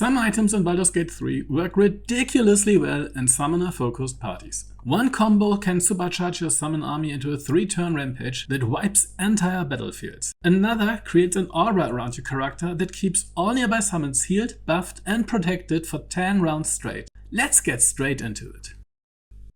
Some items in Baldur's Gate 3 work ridiculously well in summoner-focused parties. One combo can supercharge your summon army into a 3-turn rampage that wipes entire battlefields. Another creates an aura around your character that keeps all nearby summons healed, buffed and protected for 10 rounds straight. Let's get straight into it.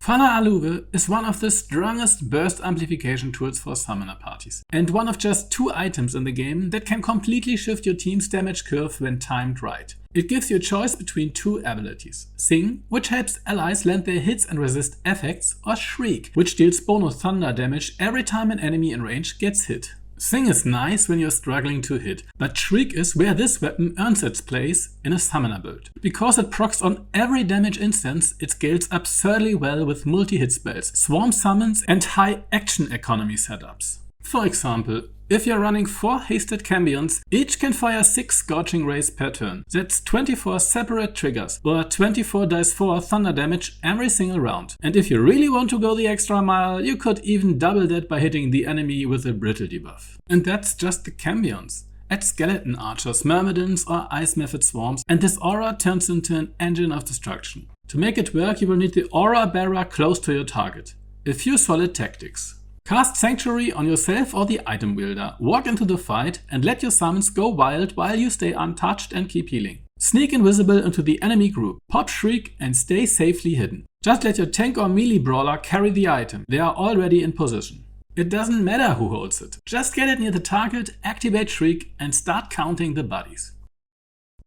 Phalar Aluve is one of the strongest burst amplification tools for summoner parties, and one of just 2 items in the game that can completely shift your team's damage curve when timed right. It gives you a choice between 2 abilities: Sing, which helps allies land their hits and resist effects, or Shriek, which deals bonus thunder damage every time an enemy in range gets hit. Sing is nice when you're struggling to hit, but Shriek is where this weapon earns its place in a summoner build. Because it procs on every damage instance, it scales absurdly well with multi-hit spells, swarm summons and high action economy setups. For example, if you're running 4 hasted cambions, each can fire 6 scorching rays per turn. That's 24 separate triggers, or 24 dice 4 thunder damage every single round. And if you really want to go the extra mile, you could even double that by hitting the enemy with a brittle debuff. And that's just the cambions. Add skeleton archers, myrmidons or ice method swarms, and this aura turns into an engine of destruction. To make it work, you will need the aura bearer close to your target. A few solid tactics. Cast Sanctuary on yourself or the item wielder, walk into the fight and let your summons go wild while you stay untouched and keep healing. Sneak invisible into the enemy group, pop Shriek and stay safely hidden. Just let your tank or melee brawler carry the item, they are already in position. It doesn't matter who holds it, just get it near the target, activate Shriek and start counting the bodies.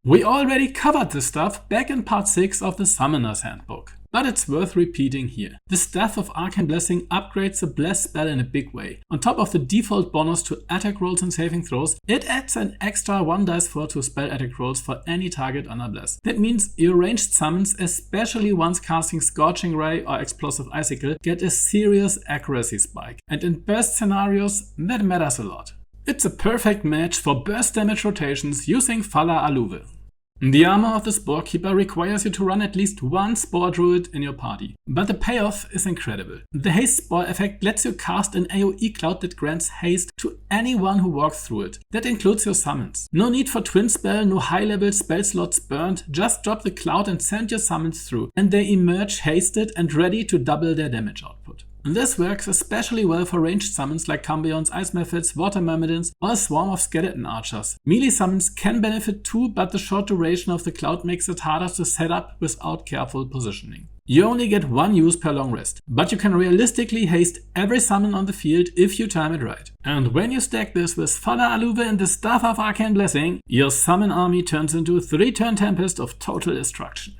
We already covered this stuff back in part 6 of the Summoner's Handbook. But it's worth repeating here. The Staff of Arcane Blessing upgrades the Bless spell in a big way. On top of the default bonus to attack rolls and saving throws, it adds an extra 1 dice 4 to spell attack rolls for any target under Bless. That means your ranged summons, especially ones casting Scorching Ray or Explosive Icicle, get a serious accuracy spike. And in burst scenarios, that matters a lot. It's a perfect match for burst damage rotations using Phalar Aluve. The armor of the Sporekeeper requires you to run at least 1 Spore Druid in your party, but the payoff is incredible. The Haste Spore effect lets you cast an AoE cloud that grants haste to anyone who walks through it. That includes your summons. No need for Twin Spell, no high level spell slots burned, just drop the cloud and send your summons through, and they emerge hasted and ready to double their damage output. This works especially well for ranged summons like Cambions, Ice Methods, Water Myrmidons, or a swarm of skeleton archers. Melee summons can benefit too, but the short duration of the cloud makes it harder to set up without careful positioning. You only get 1 use per long rest, but you can realistically haste every summon on the field if you time it right. And when you stack this with Phalar Aluve and the Staff of Arcane Blessing, your summon army turns into a 3-turn tempest of total destruction.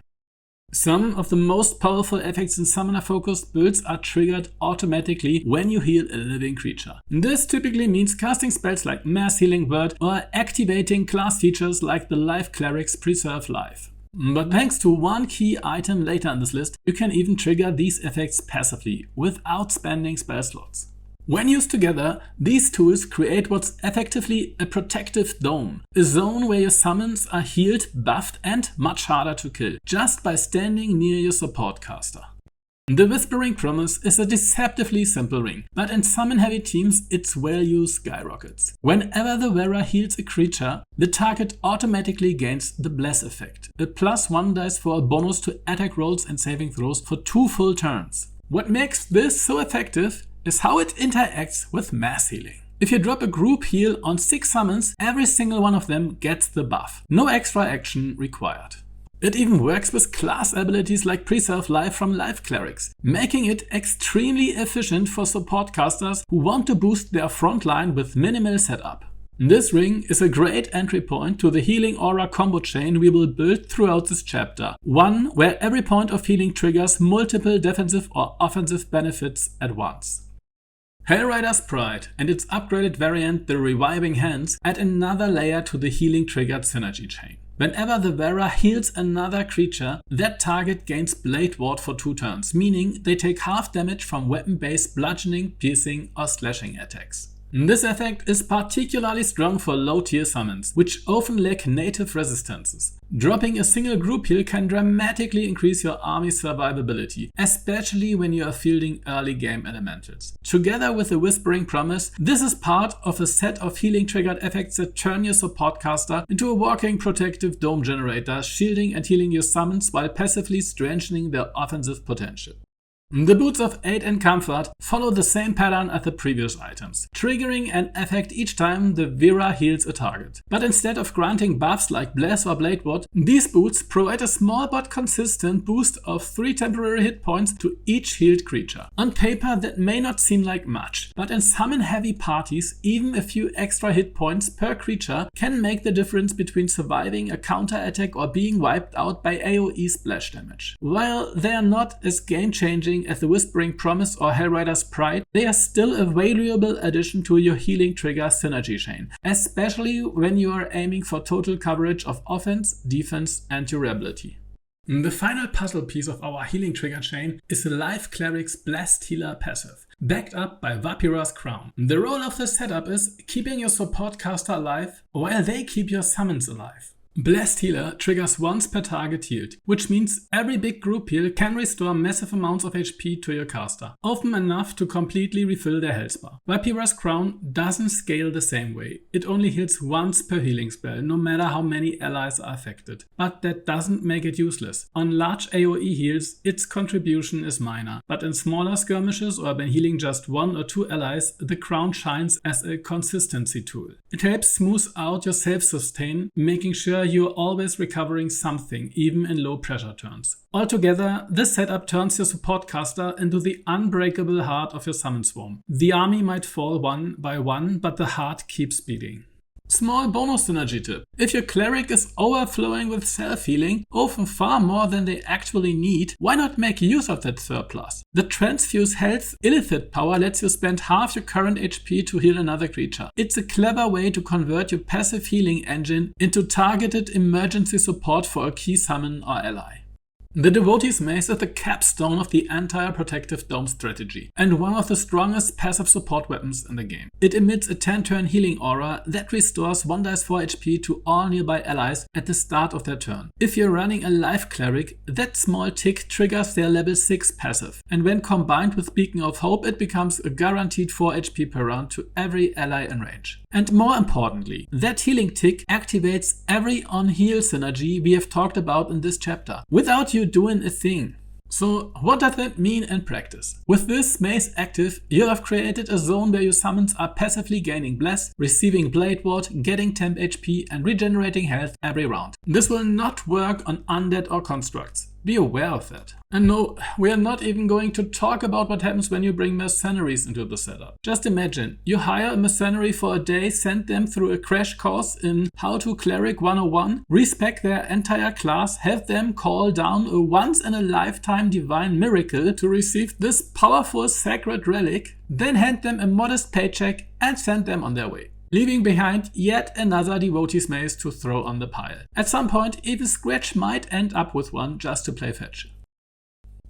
Some of the most powerful effects in summoner-focused builds are triggered automatically when you heal a living creature. This typically means casting spells like Mass Healing Word or activating class features like the Life Cleric's Preserve Life. But thanks to one key item later in this list, you can even trigger these effects passively, without spending spell slots. When used together, these tools create what's effectively a protective dome, a zone where your summons are healed, buffed and much harder to kill, just by standing near your support caster. The Whispering Promise is a deceptively simple ring, but in summon-heavy teams its value skyrockets. Whenever the wearer heals a creature, the target automatically gains the Bless effect, a +1 dice for a bonus to attack rolls and saving throws for 2 full turns. What makes this so effective is how it interacts with mass healing. If you drop a group heal on 6 summons, every single one of them gets the buff. No extra action required. It even works with class abilities like Preserve Life from Life Clerics, making it extremely efficient for support casters who want to boost their frontline with minimal setup. This ring is a great entry point to the Healing Aura combo chain we will build throughout this chapter. One where every point of healing triggers multiple defensive or offensive benefits at once. Hellrider's Pride and its upgraded variant, the Reviving Hands, add another layer to the healing triggered synergy chain. Whenever the wearer heals another creature, that target gains Blade Ward for 2 turns, meaning they take half damage from weapon-based bludgeoning, piercing or slashing attacks. This effect is particularly strong for low tier summons, which often lack native resistances. Dropping a single group heal can dramatically increase your army's survivability, especially when you are fielding early game elementals. Together with the Whispering Promise, this is part of a set of healing triggered effects that turn your support caster into a walking protective dome generator, shielding and healing your summons while passively strengthening their offensive potential. The Boots of Aid and Comfort follow the same pattern as the previous items, triggering an effect each time the Vera heals a target. But instead of granting buffs like Bless or Bladeward, these boots provide a small but consistent boost of 3 temporary hit points to each healed creature. On paper that may not seem like much, but in summon heavy parties, even a few extra hit points per creature can make the difference between surviving a counter attack or being wiped out by AoE splash damage. While they are not as game changing as the Whispering Promise or Hellrider's Pride, they are still a valuable addition to your healing trigger synergy chain, especially when you are aiming for total coverage of offense, defense, and durability. The final puzzle piece of our healing trigger chain is the Life Cleric's Blessed Healer passive, backed up by Wapira's Crown. The role of this setup is keeping your support caster alive while they keep your summons alive. Blessed Healer triggers once per target healed, which means every big group heal can restore massive amounts of HP to your caster, often enough to completely refill their health bar. Wapira's Crown doesn't scale the same way. It only heals once per healing spell, no matter how many allies are affected. But that doesn't make it useless. On large AoE heals, its contribution is minor, but in smaller skirmishes or when healing just 1 or 2 allies, the Crown shines as a consistency tool. It helps smooth out your self-sustain, making sure you're always recovering something, even in low pressure turns. Altogether, this setup turns your support caster into the unbreakable heart of your summon swarm. The army might fall one by one, but the heart keeps beating. Small bonus synergy tip. If your cleric is overflowing with self-healing, often far more than they actually need, why not make use of that surplus? The Transfuse Health Illithid power lets you spend half your current HP to heal another creature. It's a clever way to convert your passive healing engine into targeted emergency support for a key summon or ally. The Devotee's Mace is the capstone of the entire Protective Dome strategy, and one of the strongest passive support weapons in the game. It emits a 10-turn healing aura that restores 1 dice 4 HP to all nearby allies at the start of their turn. If you're running a Life Cleric, that small tick triggers their level 6 passive, and when combined with Beacon of Hope, it becomes a guaranteed 4 HP per round to every ally in range. And more importantly, that healing tick activates every on-heal synergy we have talked about in this chapter, without you doing a thing. So what does that mean in practice? With this Mace active, you have created a zone where your summons are passively gaining Bless, receiving Blade Ward, getting temp HP and regenerating health every round. This will not work on undead or constructs. Be aware of that. And no, we are not even going to talk about what happens when you bring mercenaries into the setup. Just imagine, you hire a mercenary for a day, send them through a crash course in How to Cleric 101, respec their entire class, have them call down a once-in-a-lifetime divine miracle to receive this powerful sacred relic, then hand them a modest paycheck and send them on their way, leaving behind yet another Devotee's Mace to throw on the pile. At some point, even Scratch might end up with one just to play fetch.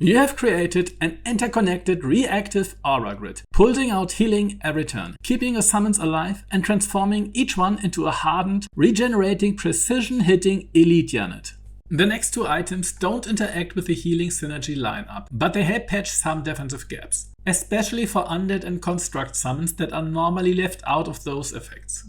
You have created an interconnected reactive aura grid, pulsing out healing every turn, keeping your summons alive and transforming each one into a hardened, regenerating, precision-hitting elite unit. The next 2 items don't interact with the healing synergy lineup, but they help patch some defensive gaps, especially for undead and construct summons that are normally left out of those effects.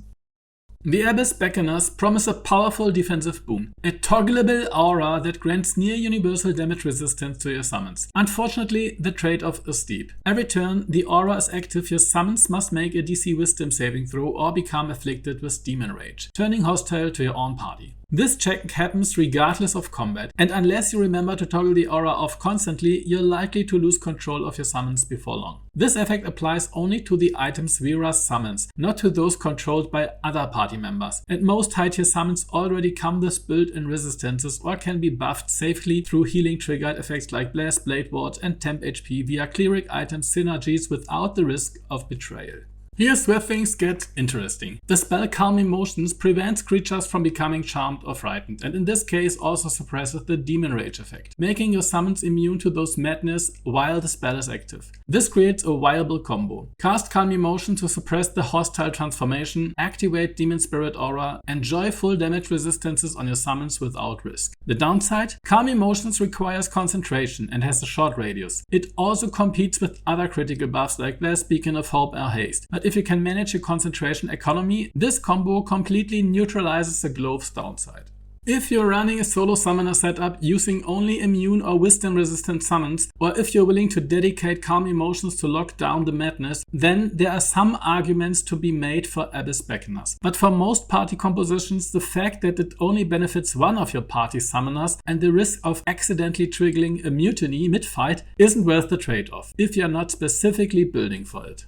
The Abyss Beckoners promise a powerful defensive boon, a toggleable aura that grants near universal damage resistance to your summons. Unfortunately, the trade-off is steep. Every turn the aura is active, your summons must make a DC Wisdom saving throw or become afflicted with Demon Rage, turning hostile to your own party. This check happens regardless of combat, and unless you remember to toggle the aura off constantly, you're likely to lose control of your summons before long. This effect applies only to the items Vera summons, not to those controlled by other party members, and most high tier summons already come with built-in resistances or can be buffed safely through healing triggered effects like Bless, Blade Ward and Temp HP via Cleric items Synergies without the risk of betrayal. Here's where things get interesting. The spell Calm Emotions prevents creatures from becoming charmed or frightened, and in this case also suppresses the Demon Rage effect, making your summons immune to those madness while the spell is active. This creates a viable combo. Cast Calm Emotion to suppress the hostile transformation, activate Demon Spirit Aura, enjoy full damage resistances on your summons without risk. The downside? Calm Emotions requires concentration and has a short radius. It also competes with other critical buffs like Last Beacon of Hope or Haste, but if you can manage your concentration economy, this combo completely neutralizes the glove's downside. If you're running a solo summoner setup using only immune or wisdom resistant summons, or if you're willing to dedicate Calm Emotions to lock down the madness, then there are some arguments to be made for Abyss Beckoners. But for most party compositions, the fact that it only benefits one of your party summoners and the risk of accidentally triggering a mutiny mid-fight isn't worth the trade-off, if you're not specifically building for it.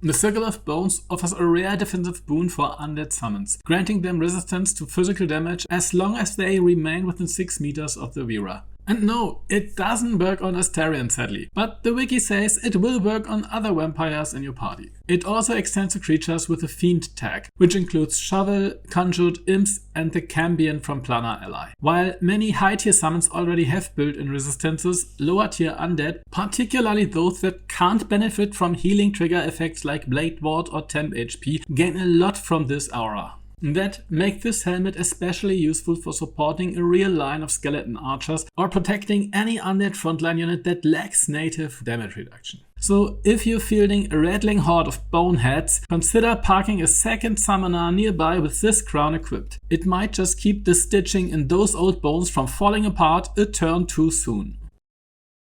The Circle of Bones offers a rare defensive boon for undead summons, granting them resistance to physical damage as long as they remain within 6 meters of the Wapira. And no, it doesn't work on Astarion sadly, but the wiki says it will work on other vampires in your party. It also extends to creatures with a Fiend tag, which includes Shovel, Conjured, Imps and the Cambion from Planar Ally. While many high tier summons already have built-in resistances, lower tier undead, particularly those that can't benefit from healing trigger effects like Blade Ward or Temp HP, gain a lot from this aura. That make this helmet especially useful for supporting a real line of skeleton archers or protecting any undead frontline unit that lacks native damage reduction. So if you're fielding a rattling horde of boneheads, consider parking a second summoner nearby with this crown equipped. It might just keep the stitching in those old bones from falling apart a turn too soon.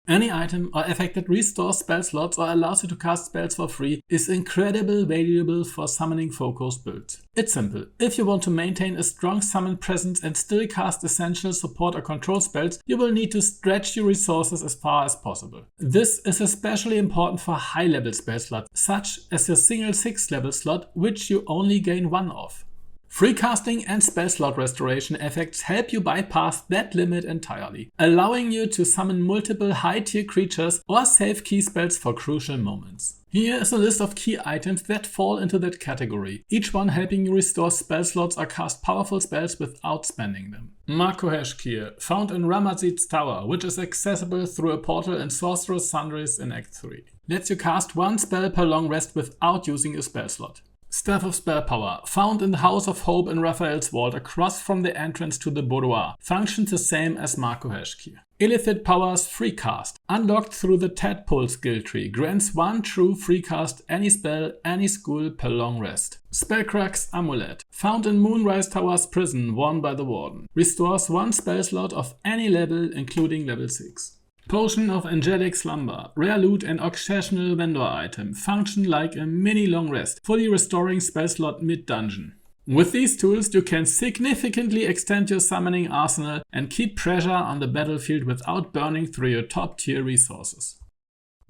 Any item or effect that restores spell slots or allows you to cast spells for free is incredibly valuable for summoning focused builds. It's simple. If you want to maintain a strong summon presence and still cast essential support or control spells, you will need to stretch your resources as far as possible. This is especially important for high level spell slots, such as your single 6th level slot, which you only gain 1 of. Freecasting and spell slot restoration effects help you bypass that limit entirely, allowing you to summon multiple high-tier creatures or save key spells for crucial moments. Here is a list of key items that fall into that category, each one helping you restore spell slots or cast powerful spells without spending them. Makohesh Key, found in Ramazid's Tower, which is accessible through a portal in Sorcerer's Sundries in Act 3. Lets you cast 1 spell per long rest without using a spell slot. Staff of Spell Power, found in the House of Hope in Raphael's Vault across from the entrance to the boudoir, functions the same as Makohesh Key. Illithid Power's Freecast, unlocked through the Tadpole skill tree, grants 1 true freecast any spell, any school per long rest. Spellcrack's Amulet, found in Moonrise Tower's prison worn by the Warden, restores 1 spell slot of any level including level 6. Potion of Angelic Slumber, rare loot and occasional vendor item, function like a mini long rest, fully restoring spell slot mid-dungeon. With these tools you can significantly extend your summoning arsenal and keep pressure on the battlefield without burning through your top tier resources.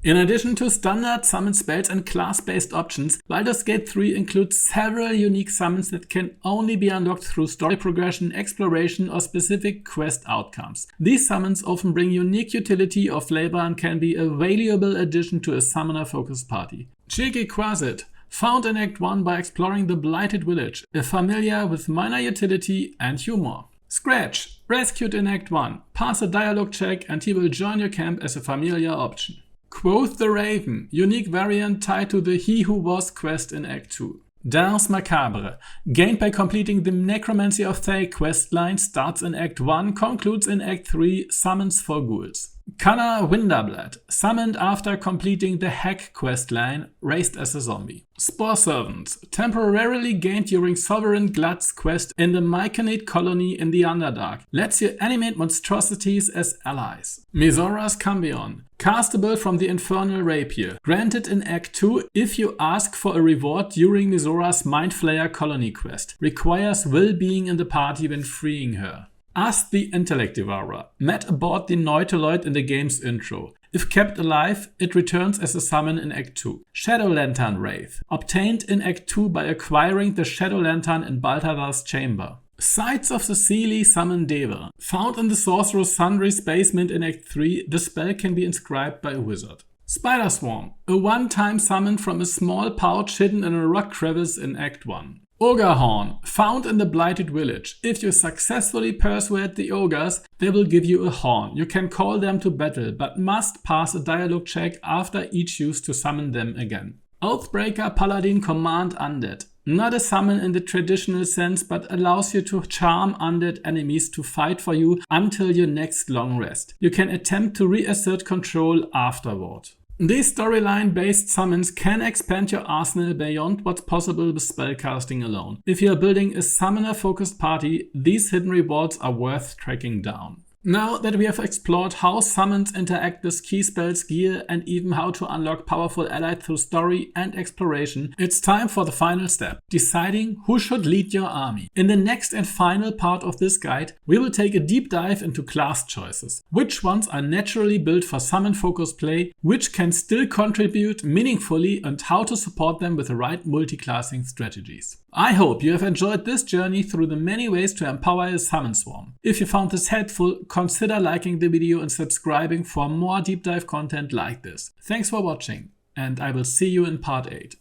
In addition to standard summon spells and class-based options, Baldur's Gate 3 includes several unique summons that can only be unlocked through story progression, exploration, or specific quest outcomes. These summons often bring unique utility or flavor and can be a valuable addition to a summoner-focused party. Cheeky Quasit, found in Act 1 by exploring the Blighted Village, a familiar with minor utility and humor. Scratch, rescued in Act 1, pass a dialogue check and he will join your camp as a familiar option. Quoth the Raven, unique variant tied to the He Who Was quest in Act 2. Danse Macabre, gained by completing the Necromancy of Thay questline, starts in Act 1, concludes in Act 3, summons for ghouls. Kana Winterblood, summoned after completing the Hack questline, raised as a zombie. Spore Servants, temporarily gained during Sovereign Glad's quest in the Myconid colony in the Underdark, lets you animate monstrosities as allies. Mizora's Cambion, castable from the Infernal Rapier, granted in Act 2 if you ask for a reward during Mizora's Mindflayer colony quest, requires well-being in the party when freeing her. As the Intellect Devourer, met aboard the Nautiloid in the game's intro. If kept alive, it returns as a summon in Act 2. Shadow Lantern Wraith, obtained in Act 2 by acquiring the Shadow Lantern in Balthazar's chamber. Sights of the Seelie summon Deva. Found in the Sorcerer's Sundries basement in Act 3, the spell can be inscribed by a wizard. Spider Swarm, a one-time summon from a small pouch hidden in a rock crevice in Act 1. Ogre Horn, found in the Blighted Village. If you successfully persuade the ogres, they will give you a horn. You can call them to battle, but must pass a dialogue check after each use to summon them again. Oathbreaker Paladin Command Undead. Not a summon in the traditional sense, but allows you to charm undead enemies to fight for you until your next long rest. You can attempt to reassert control afterward. These storyline-based summons can expand your arsenal beyond what's possible with spellcasting alone. If you are building a summoner-focused party, these hidden rewards are worth tracking down. Now that we have explored how summons interact with key spells, gear, and even how to unlock powerful allies through story and exploration, it's time for the final step, deciding who should lead your army. In the next and final part of this guide, we will take a deep dive into class choices. Which ones are naturally built for summon-focused play, which can still contribute meaningfully, and how to support them with the right multiclassing strategies. I hope you have enjoyed this journey through the many ways to empower a summon swarm. If you found this helpful, consider liking the video and subscribing for more deep dive content like this. Thanks for watching, and I will see you in part 8.